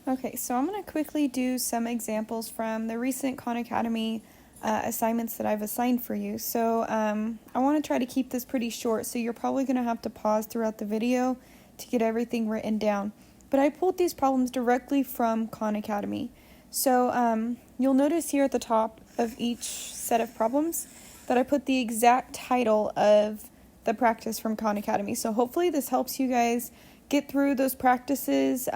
Okay, so I'm going to quickly do some examples from the recent Khan Academy assignments that I've assigned for you. So I want to try to keep this pretty short, so you're probably going to have to pause throughout the video to get everything written down. But I pulled these problems directly from Khan Academy. So you'll notice here at the top of each set of problems that I put the exact title of the practice from Khan Academy. So hopefully this helps you guys get through those practices.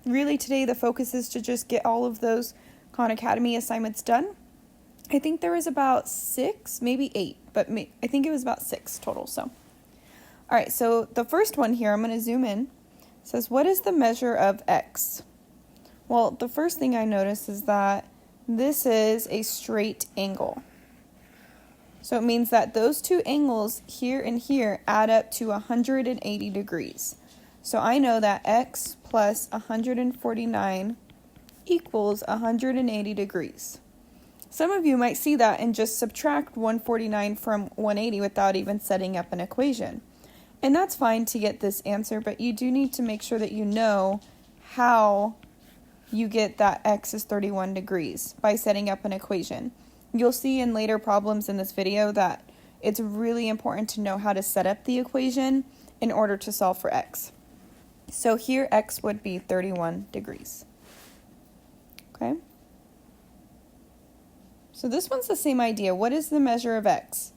Really today the focus is to just get all of those Khan Academy assignments done. I think there was about 6, maybe 8, but I think it was about 6 total. So, all right, so the first one here, I'm going to zoom in. It says, what is the measure of x? Well, the first thing I notice is that this is a straight angle. So it means that those two angles here and here add up to 180 degrees. So I know that x plus 149 equals 180 degrees. Some of you might see that and just subtract 149 from 180 without even setting up an equation. And that's fine to get this answer, but you do need to make sure that you know how you get that x is 31 degrees by setting up an equation. You'll see in later problems in this video that it's really important to know how to set up the equation in order to solve for x. So here x would be 31 degrees. Okay? So this one's the same idea. What is the measure of x?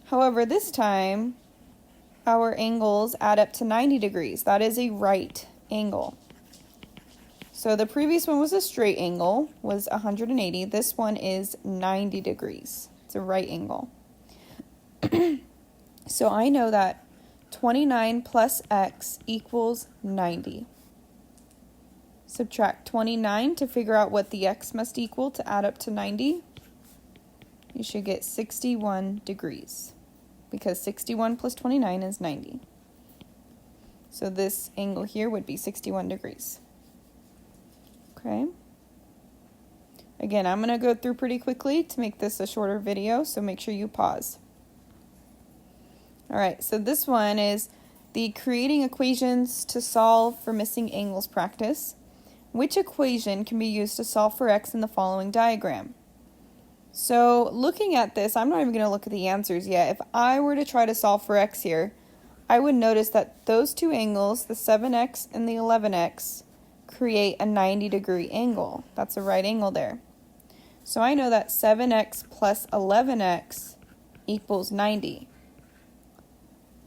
However, this time our angles add up to 90 degrees. That is a right angle. So the previous one was a straight angle, was 180. This one is 90 degrees. It's a right angle. So I know that 29 plus x equals 90. Subtract 29 to figure out what the x must equal to add up to 90. You should get 61 degrees because 61 plus 29 is 90. So this angle here would be 61 degrees. Okay. Again, I'm going to go through pretty quickly to make this a shorter video, so make sure you pause. All right, so this one is the creating equations to solve for missing angles practice. Which equation can be used to solve for x in the following diagram? So looking at this, I'm not even going to look at the answers yet. If I were to try to solve for x here, I would notice that those two angles, the 7x and the 11x, create a 90 degree angle. That's a right angle there. So I know that 7x plus 11x equals 90.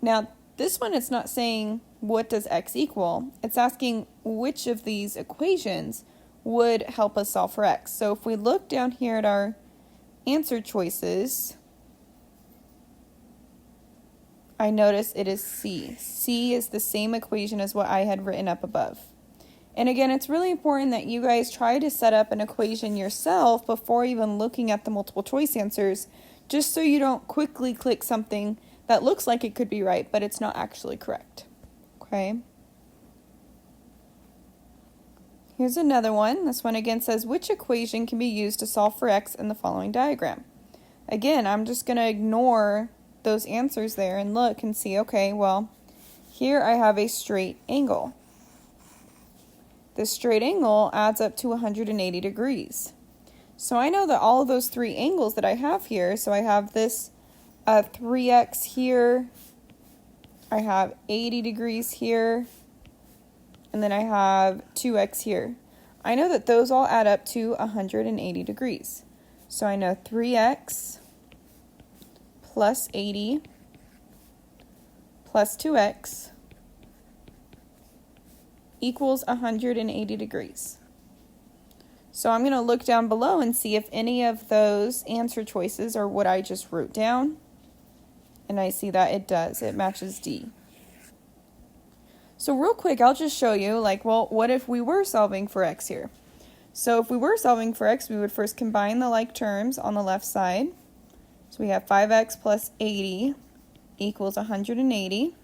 Now this one, it's not saying what does x equal. It's asking which of these equations would help us solve for x. So if we look down here at our answer choices, I notice it is C. C is the same equation as what I had written up above. And again, it's really important that you guys try to set up an equation yourself before even looking at the multiple choice answers, just so you don't quickly click something that looks like it could be right, but it's not actually correct. Okay? Here's another one. This one again says, which equation can be used to solve for x in the following diagram? Again, I'm just going to ignore those answers there and look and see, okay, well, here I have a straight angle. This straight angle adds up to 180 degrees. So I know that all of those three angles that I have here, so I have this 3x here, I have 80 degrees here, and then I have 2x here. I know that those all add up to 180 degrees. So I know 3x plus 80 plus 2x equals 180 degrees. So I'm going to look down below and see if any of those answer choices are what I just wrote down. And I see that it does. It matches D. So real quick, I'll just show you, like, well, what if we were solving for x here? So if we were solving for x, we would first combine the like terms on the left side. So we have 5x plus 80 equals 180.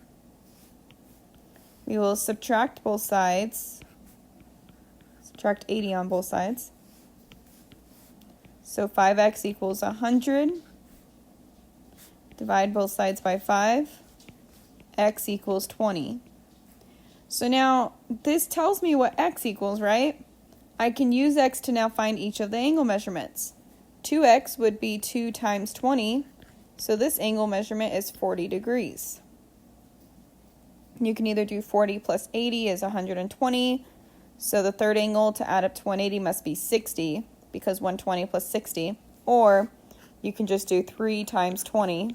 We will subtract both sides. Subtract 80 on both sides. So 5x equals 100. Divide both sides by 5. X equals 20. So now this tells me what x equals, right? I can use x to now find each of the angle measurements. 2x would be 2 times 20, so this angle measurement is 40 degrees. You can either do 40 plus 80 is 120, so the third angle to add up to 180 must be 60, because 120 plus 60, or you can just do 3 times 20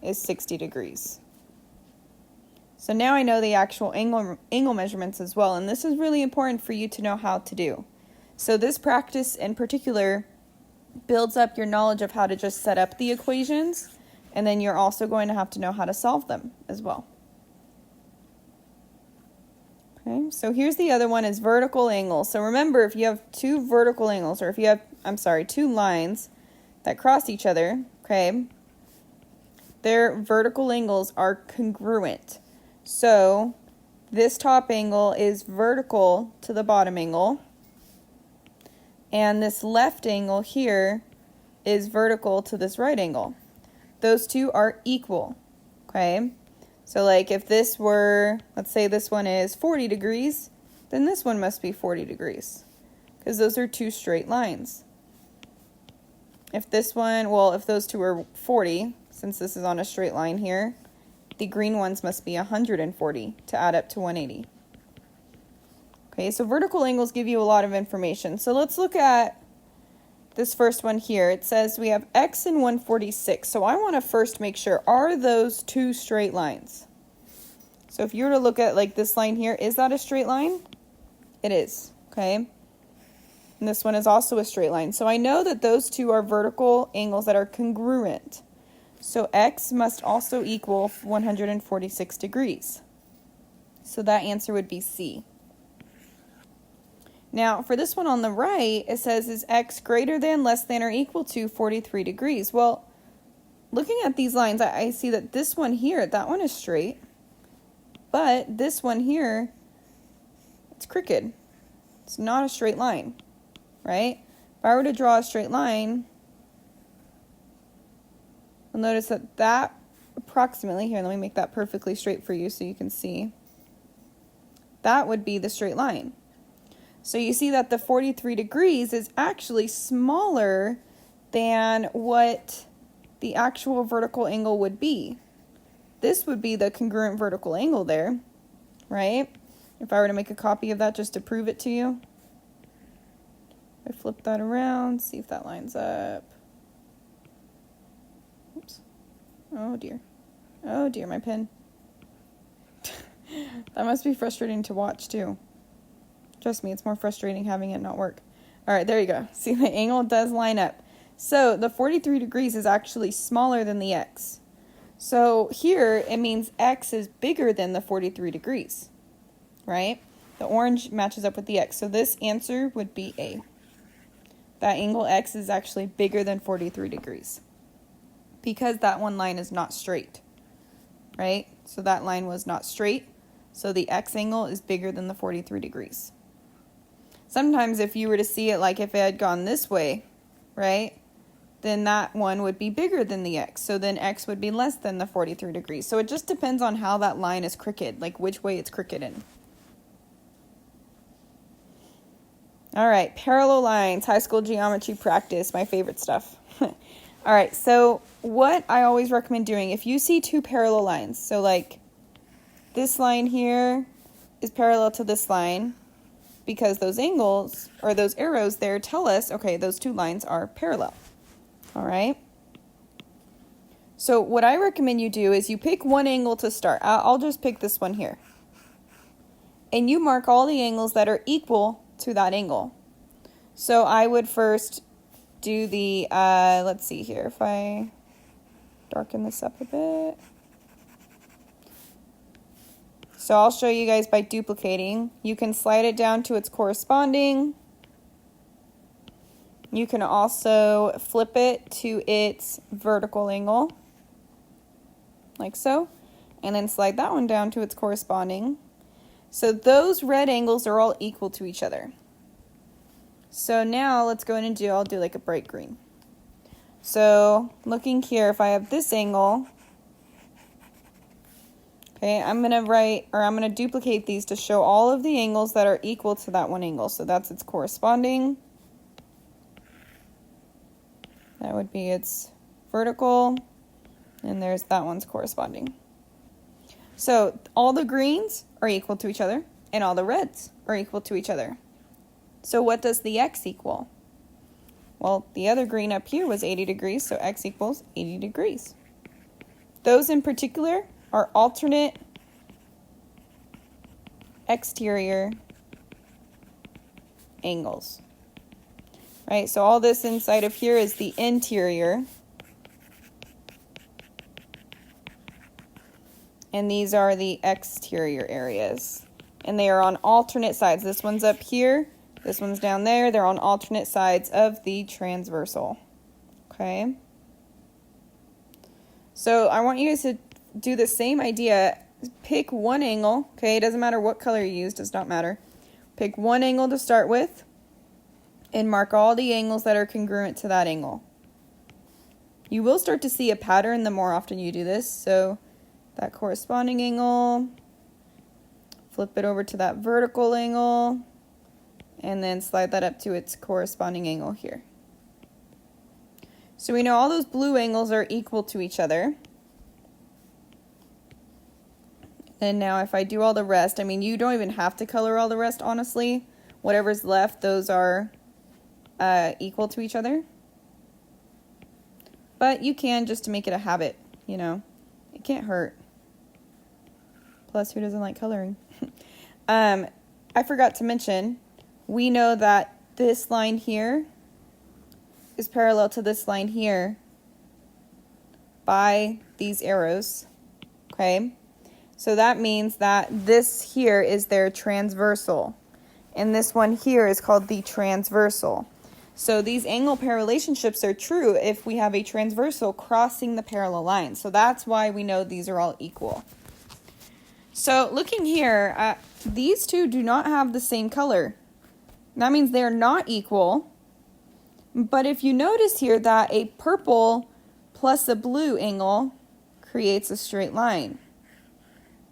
is 60 degrees. So now I know the actual angle measurements as well, and this is really important for you to know how to do. So this practice in particular builds up your knowledge of how to just set up the equations, and then you're also going to have to know how to solve them as well. Okay, so here's the other one, is vertical angle. So remember, if you have two vertical angles, or if you have, two lines that cross each other, okay, their vertical angles are congruent. So this top angle is vertical to the bottom angle, and this left angle here is vertical to this right angle. Those two are equal, okay? So like if this were, let's say this one is 40 degrees, then this one must be 40 degrees, because those are two straight lines. If this one, well, if those two are 40, since this is on a straight line here, the green ones must be 140 to add up to 180. Okay, so vertical angles give you a lot of information. So let's look at this first one here. It says we have x and 146. So I want to first make sure, are those two straight lines? So if you were to look at like this line here, is that a straight line? It is, okay? And this one is also a straight line. So I know that those two are vertical angles that are congruent. So x must also equal 146 degrees. So that answer would be C. Now, for this one on the right, it says, is x greater than, less than, or equal to 43 degrees? Well, looking at these lines, I see that this one here, that one is straight. But this one here, it's crooked. It's not a straight line, right? If I were to draw a straight line, you'll notice that approximately, here, let me make that perfectly straight for you so you can see. That would be the straight line. So you see that the 43 degrees is actually smaller than what the actual vertical angle would be. This would be the congruent vertical angle there, right? If I were to make a copy of that just to prove it to you. I flip that around, see if that lines up. Oops. Oh dear. Oh dear, my pen. That must be frustrating to watch too. Trust me, it's more frustrating having it not work. All right, there you go. See, the angle does line up. So the 43 degrees is actually smaller than the x. So here, it means x is bigger than the 43 degrees, right? The orange matches up with the x. So this answer would be A. That angle x is actually bigger than 43 degrees because that one line is not straight, right? So that line was not straight. So the x angle is bigger than the 43 degrees. Sometimes if you were to see it like if it had gone this way, right, then that one would be bigger than the x. So then x would be less than the 43 degrees. So it just depends on how that line is crooked, like which way it's crooked in. All right, parallel lines, high school geometry practice, my favorite stuff. All right, so what I always recommend doing, if you see two parallel lines, so like this line here is parallel to this line, because those angles, or those arrows there tell us, okay, those two lines are parallel. All right? So what I recommend you do is you pick one angle to start. I'll just pick this one here. And you mark all the angles that are equal to that angle. So I would first do the, let's see here, if I darken this up a bit. So I'll show you guys by duplicating. You can slide it down to its corresponding. You can also flip it to its vertical angle, like so, and then slide that one down to its corresponding. So those red angles are all equal to each other. So now let's go in and I'll do like a bright green. So looking here, if I have this angle, Okay, I'm going to duplicate these to show all of the angles that are equal to that one angle. So that's its corresponding. That would be its vertical. And there's that one's corresponding. So all the greens are equal to each other, and all the reds are equal to each other. So what does the x equal? Well, the other green up here was 80 degrees, so x equals 80 degrees. Those in particular are alternate exterior angles. Right, so all this inside of here is the interior. And these are the exterior areas. And they are on alternate sides. This one's up here, this one's down there. They're on alternate sides of the transversal. Okay? So I want you guys to do the same idea. Pick one angle, okay? It doesn't matter what color you use, does not matter. Pick one angle to start with and mark all the angles that are congruent to that angle. You will start to see a pattern the more often you do this. So that corresponding angle, flip it over to that vertical angle, and then slide that up to its corresponding angle here. So we know all those blue angles are equal to each other. And now if I do all the rest, I mean, you don't even have to color all the rest, honestly. Whatever's left, those are equal to each other. But you can, just to make it a habit, you know. It can't hurt. Plus, who doesn't like coloring? I forgot to mention, we know that this line here is parallel to this line here by these arrows, okay? So that means that this here is their transversal, and this one here is called the transversal. So these angle pair relationships are true if we have a transversal crossing the parallel line. So that's why we know these are all equal. So looking here, these two do not have the same color. That means they're not equal. But if you notice here that a purple plus a blue angle creates a straight line,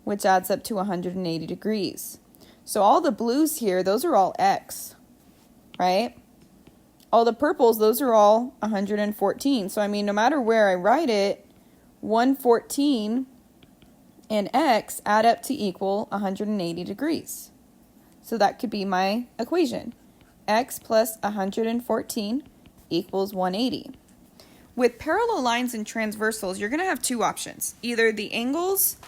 which adds up to 180 degrees. So all the blues here, those are all x, right? All the purples, those are all 114. So I mean, no matter where I write it, 114 and x add up to equal 180 degrees. So that could be my equation. X plus 114 equals 180. With parallel lines and transversals, you're going to have two options. Either the angles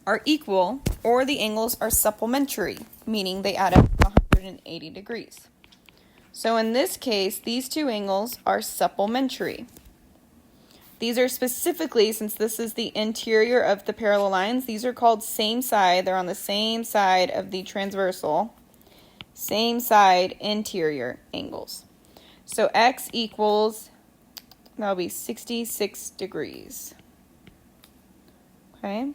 are equal or the angles are supplementary, meaning they add up to 180 degrees. So in this case, these two angles are supplementary. These are specifically, since this is the interior of the parallel lines, these are called same side. They're on the same side of the transversal. Same side interior angles. So x equals, that'll be 66 degrees. Okay?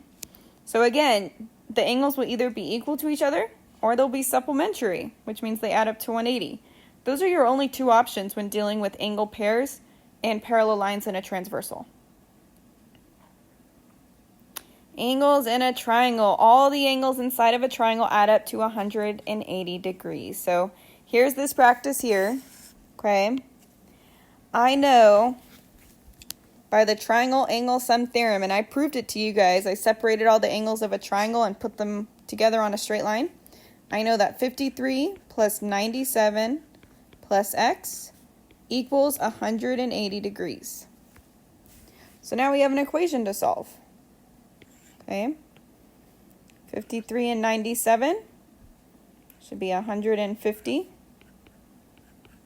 So again, the angles will either be equal to each other or they'll be supplementary, which means they add up to 180. Those are your only two options when dealing with angle pairs and parallel lines in a transversal. Angles in a triangle. All the angles inside of a triangle add up to 180 degrees. So here's this practice here. Okay. I know by the triangle angle sum theorem, and I proved it to you guys. I separated all the angles of a triangle and put them together on a straight line. I know that 53 plus 97 plus x equals 180 degrees. So now we have an equation to solve. Okay, 53 and 97 should be 150.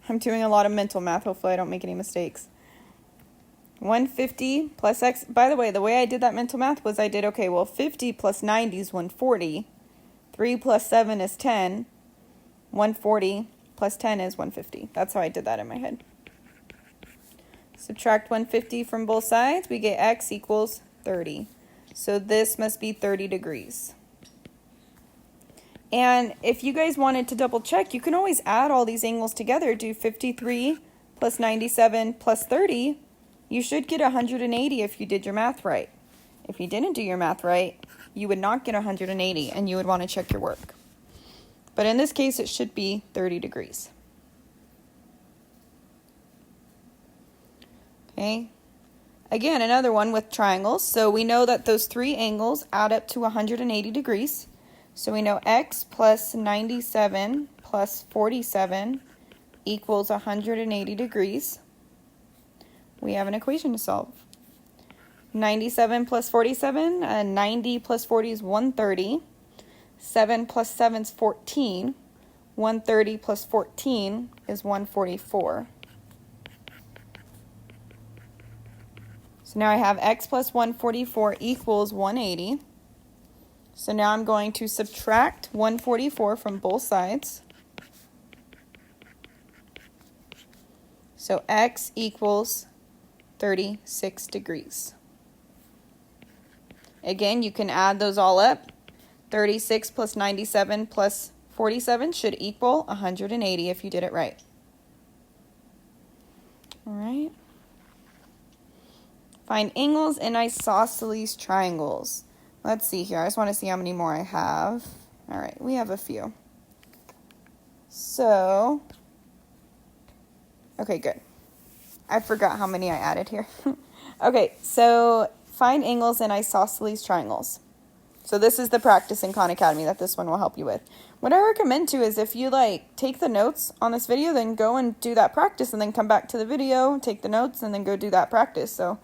I'm doing a lot of mental math. Hopefully I don't make any mistakes. 150 plus x. By the way I did that mental math was I did, okay, well, 50 plus 90 is 140. 3 plus 7 is 10. 140 plus 10 is 150. That's how I did that in my head. Subtract 150 from both sides. We get x equals 30. So this must be 30 degrees. And if you guys wanted to double check, you can always add all these angles together. Do 53 plus 97 plus 30. You should get 180 if you did your math right. If you didn't do your math right, you would not get 180 and you would want to check your work. But in this case, it should be 30 degrees. Okay. Again, another one with triangles. So we know that those three angles add up to 180 degrees. So we know x plus 97 plus 47 equals 180 degrees. We have an equation to solve. 97 plus 47, 90 plus 40 is 130. 7 plus 7 is 14. 130 plus 14 is 144. So now I have x plus 144 equals 180. So now I'm going to subtract 144 from both sides. So x equals 36 degrees. Again, you can add those all up. 36 plus 97 plus 47 should equal 180 if you did it right. All right. Find angles in isosceles triangles. Let's see here. I just want to see how many more I have. All right, we have a few. So, okay, good. I forgot how many I added here. Okay, so find angles in isosceles triangles. So this is the practice in Khan Academy that this one will help you with. What I recommend too is if you take the notes on this video, then go and do that practice and then come back to the video, take the notes, and then go do that practice. So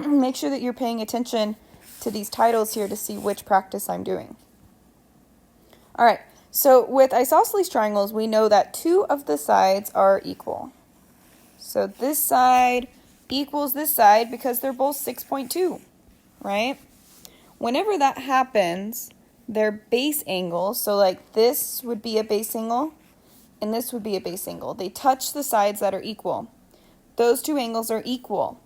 make sure that you're paying attention to these titles here to see which practice I'm doing. All right, so with isosceles triangles, we know that two of the sides are equal. So this side equals this side because they're both 6.2, right? Whenever that happens, their base angles, so like this would be a base angle, and this would be a base angle. They touch the sides that are equal. Those two angles are equal.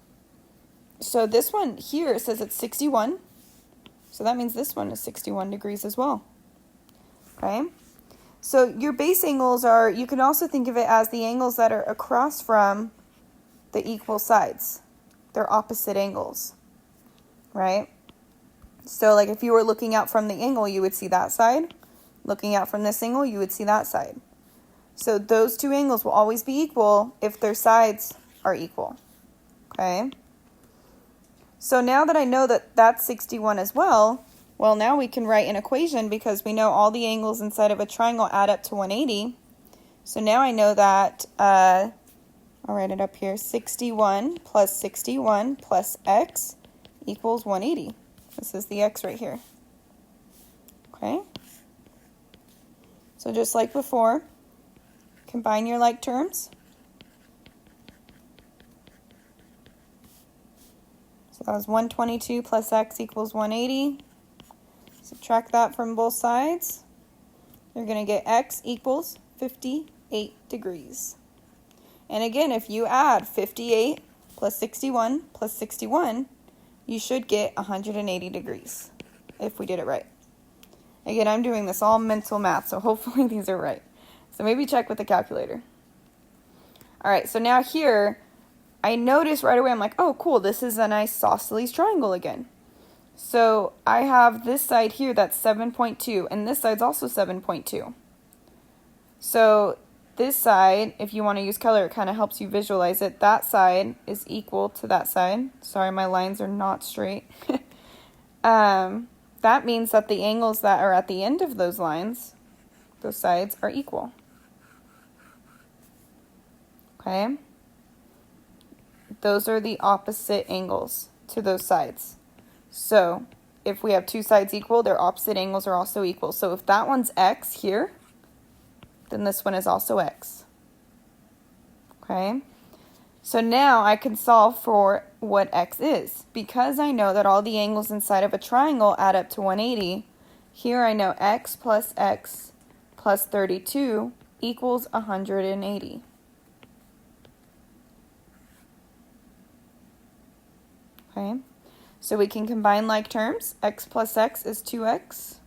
So this one here says it's 61. So that means this one is 61 degrees as well. Okay? So your base angles are, you can also think of it as the angles that are across from the equal sides. They're opposite angles. Right? So like if you were looking out from the angle, you would see that side. Looking out from this angle, you would see that side. So those two angles will always be equal if their sides are equal. Okay? So now that I know that that's 61 as well, well, now we can write an equation because we know all the angles inside of a triangle add up to 180. So now I know that, I'll write it up here, 61 plus x equals 180. This is the x right here. Okay? So just like before, combine your like terms. So that was 122 plus x equals 180. Subtract that from both sides. You're going to get x equals 58 degrees. And again, if you add 58 plus 61, you should get 180 degrees if we did it right. Again, I'm doing this all mental math, so hopefully these are right. So maybe check with the calculator. All right, so now here, I noticed right away, I'm like, oh, cool, this is an isosceles triangle again. So I have this side here that's 7.2, and this side's also 7.2. So this side, if you want to use color, it kind of helps you visualize it. That side is equal to that side. Sorry, my lines are not straight. That means that the angles that are at the end of those lines, those sides, are equal. Okay? Those are the opposite angles to those sides. So if we have two sides equal, their opposite angles are also equal. So if that one's x here, then this one is also x. Okay? So now I can solve for what x is. Because I know that all the angles inside of a triangle add up to 180, here I know x plus 32 equals 180. Okay? So we can combine like terms. X plus x is 2x.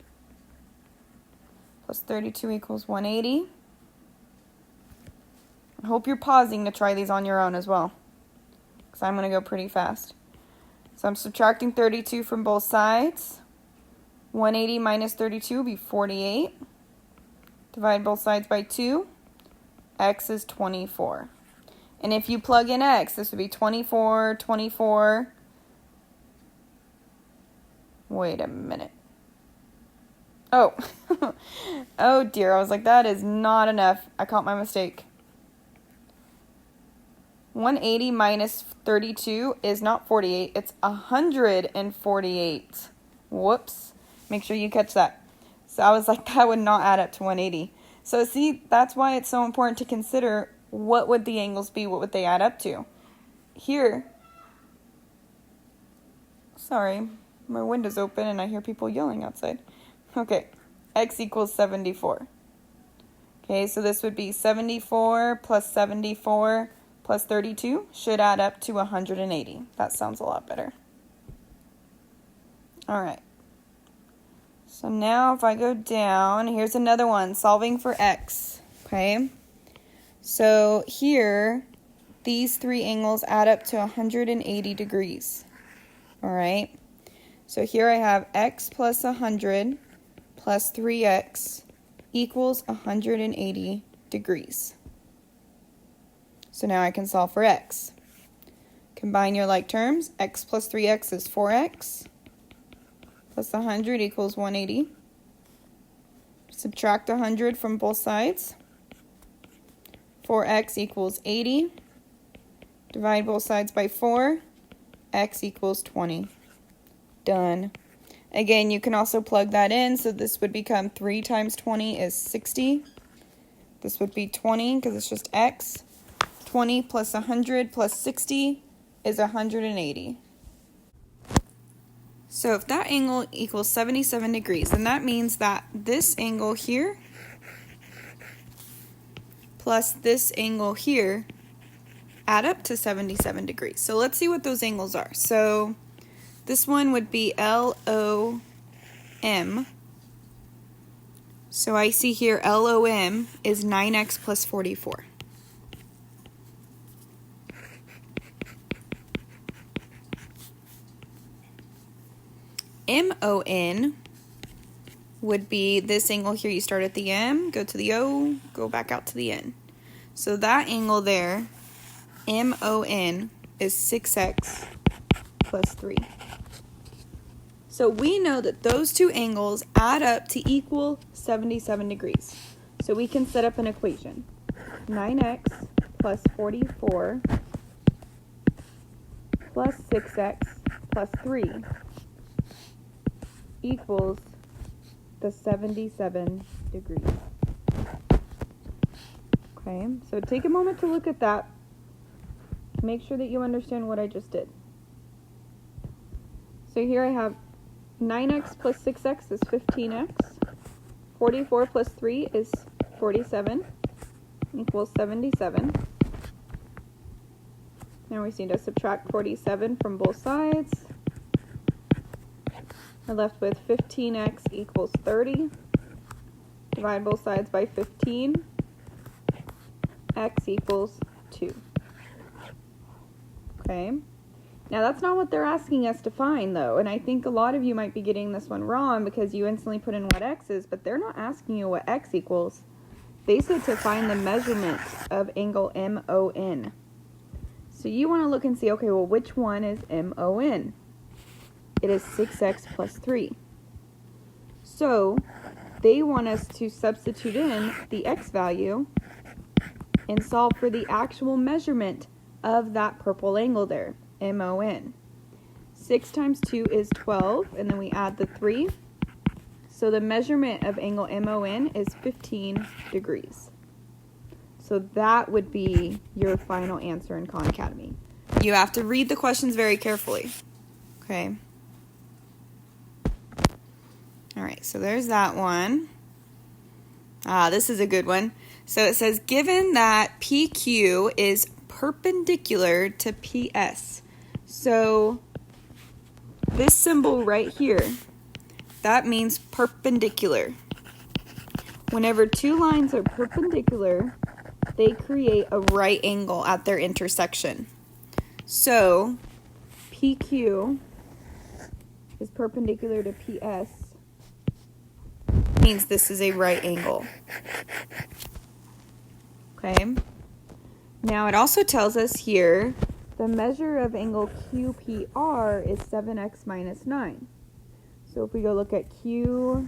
Plus 32 equals 180. I hope you're pausing to try these on your own as well, because I'm going to go pretty fast. So I'm subtracting 32 from both sides. 180 minus 32 will be 48. Divide both sides by 2. X is 24. And if you plug in X, this would be 24, 24. Wait a minute. Oh, oh dear, I was like, that is not enough. I caught my mistake. 180 minus 32 is not 48, it's 148. Whoops. Make sure you catch that. So I was like, that would not add up to 180. So see, that's why it's so important to consider what would the angles be, what would they add up to. Here, sorry, my window's open and I hear people yelling outside. Okay, X equals 74. Okay, so this would be 74 plus 74 plus 32 should add up to 180. That sounds a lot better. All right. So now if I go down, here's another one, solving for X. Okay, so here, these three angles add up to 180 degrees. All right, so here I have X plus 100 plus 3X equals 180 degrees. So now I can solve for X. Combine your like terms. X plus 3X is 4X. Plus 100 equals 180. Subtract 100 from both sides. 4X equals 80. Divide both sides by 4. X equals 20. Done. Again, you can also plug that in, so this would become 3 times 20 is 60. This would be 20 because it's just X. 20 plus 100 plus 60 is 180. So if that angle equals 77 degrees, then that means that this angle here plus this angle here add up to 77 degrees. So let's see what those angles are. So this one would be LOM. So I see here LOM is 9x plus 44. MON would be this angle here. You start at the M, go to the O, go back out to the N. So that angle there, MON, is 6x plus 3. So we know that those two angles add up to equal 77 degrees. So we can set up an equation. 9x plus 44 plus 6x plus 3 equals the 77 degrees. Okay, so take a moment to look at that. Make sure that you understand what I just did. So here I have 9x plus 6x is 15x. 44 plus 3 is 47 equals 77. Now we need to subtract 47 from both sides. We're left with 15x equals 30. Divide both sides by 15. X equals 2. Okay. Now that's not what they're asking us to find though, and I think a lot of you might be getting this one wrong because you instantly put in what X is, but they're not asking you what X equals. They said to find the measurement of angle MON. So you want to look and see, okay, well, which one is MON? It is 6x plus 3. So they want us to substitute in the X value and solve for the actual measurement of that purple angle there, MON. 6 times 2 is 12, and then we add the 3. So the measurement of angle MON is 15 degrees. So that would be your final answer in Khan Academy. You have to read the questions very carefully. Okay. All right, so there's that one. This is a good one. So it says, given that PQ is perpendicular to PS. So this symbol right here, that means perpendicular. Whenever two lines are perpendicular, they create a right angle at their intersection. So PQ is perpendicular to PS. means this is a right angle. Okay. Now it also tells us here the measure of angle QPR is 7x minus 9. So if we go look at QPR,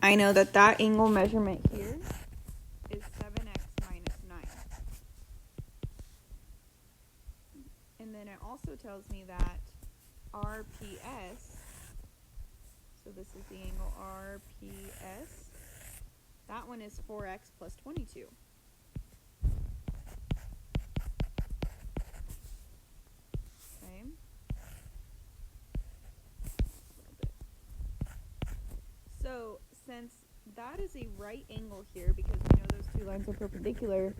I know that that angle measurement here is 7x minus 9. And then it also tells me that RPS, so this is the angle RPS, that one is 4x plus 22. Okay. So since that is a right angle here, because we know those two lines are perpendicular,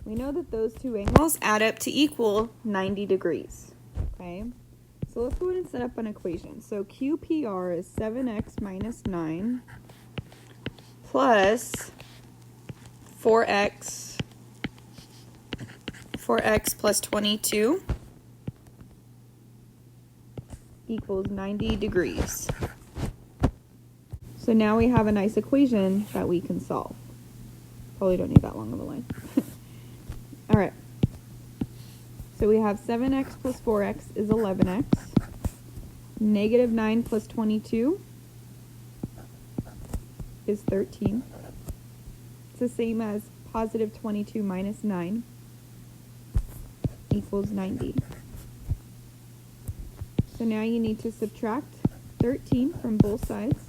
we know that those two angles add up to equal 90 degrees. Okay. So let's go ahead and set up an equation. So QPR is 7x minus 9 plus 4x plus 22 equals 90 degrees. So now we have a nice equation that we can solve. Probably don't need that long of a line. All right. So we have 7x plus 4x is 11x. Negative 9 plus 22 is 13. It's the same as positive 22 minus 9 equals 90. So now you need to subtract 13 from both sides.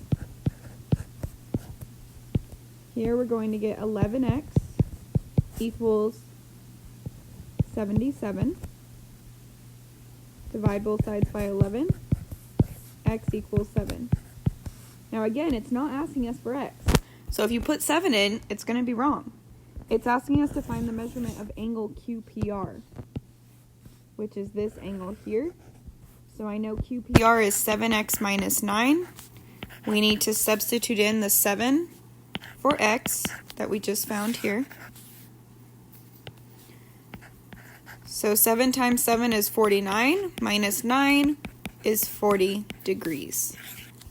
Here we're going to get 11x equals 77. Divide both sides by 11. X equals 7. Now again, it's not asking us for x. So if you put 7 in, it's going to be wrong. It's asking us to find the measurement of angle QPR, which is this angle here. So I know QPR is 7x minus 9. We need to substitute in the 7 for x that we just found here. So 7 times 7 is 49, minus 9 is 40 degrees.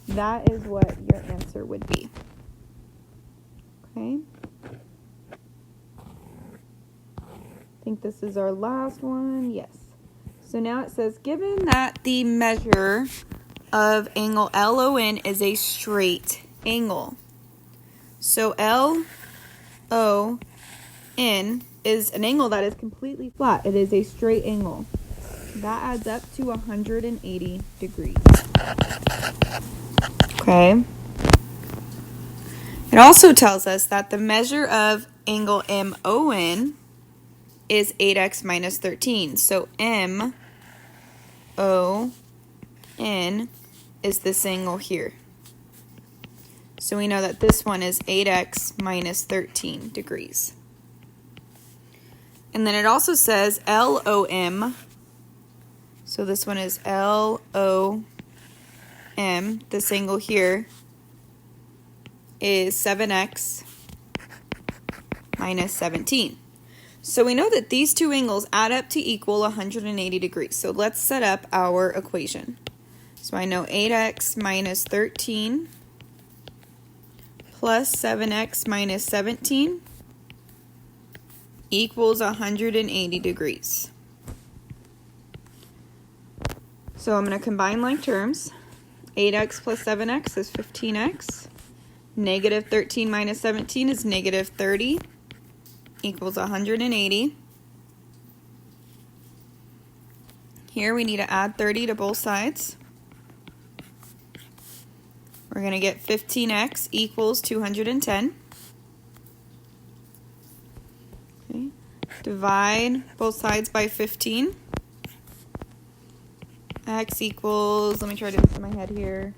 That is what your answer would be. Okay. I think this is our last one. Yes. So now it says, given that the measure of angle LON is a straight angle. So LON is an angle that is completely flat. It is a straight angle. That adds up to 180 degrees. Okay. It also tells us that the measure of angle MON is 8x minus 13. So MON is this angle here. So we know that this one is 8x minus 13 degrees. And then it also says LOM. So this one is LOM. This angle here is 7x minus 17. So we know that these two angles add up to equal 180 degrees. So let's set up our equation. So I know 8x minus 13 plus 7x minus 17 equals 180 degrees. So I'm going to combine like terms. 8x plus 7x is 15x. Negative 13 minus 17 is negative 30 equals 180. Here we need to add 30 to both sides. We're going to get 15x equals 210. Okay. Divide both sides by 15. X equals, let me try to do this in my head here.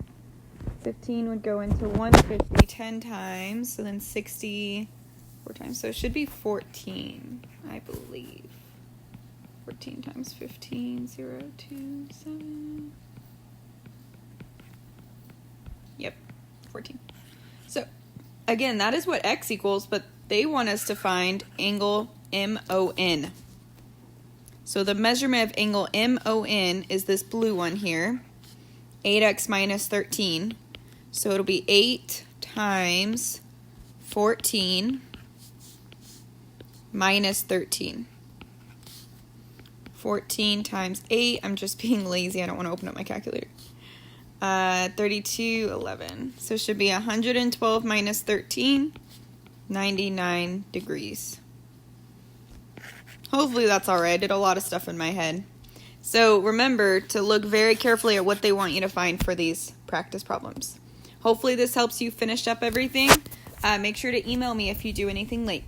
15 would go into 150 10 times, so then 60 4 times. So it should be 14, I believe. 14 times 15, 0, 2, 7. Yep, 14. So again, that is what X equals, but they want us to find angle MON. So the measurement of angle MON is this blue one here. 8x minus 13. So it'll be 8 times 14 minus 13. 14 times 8. I'm just being lazy. I don't want to open up my calculator. 32, 11. So it should be 112 minus 13, 99 degrees. Hopefully that's all right. I did a lot of stuff in my head. So remember to look very carefully at what they want you to find for these practice problems. Hopefully this helps you finish up everything. Make sure to email me if you do anything late.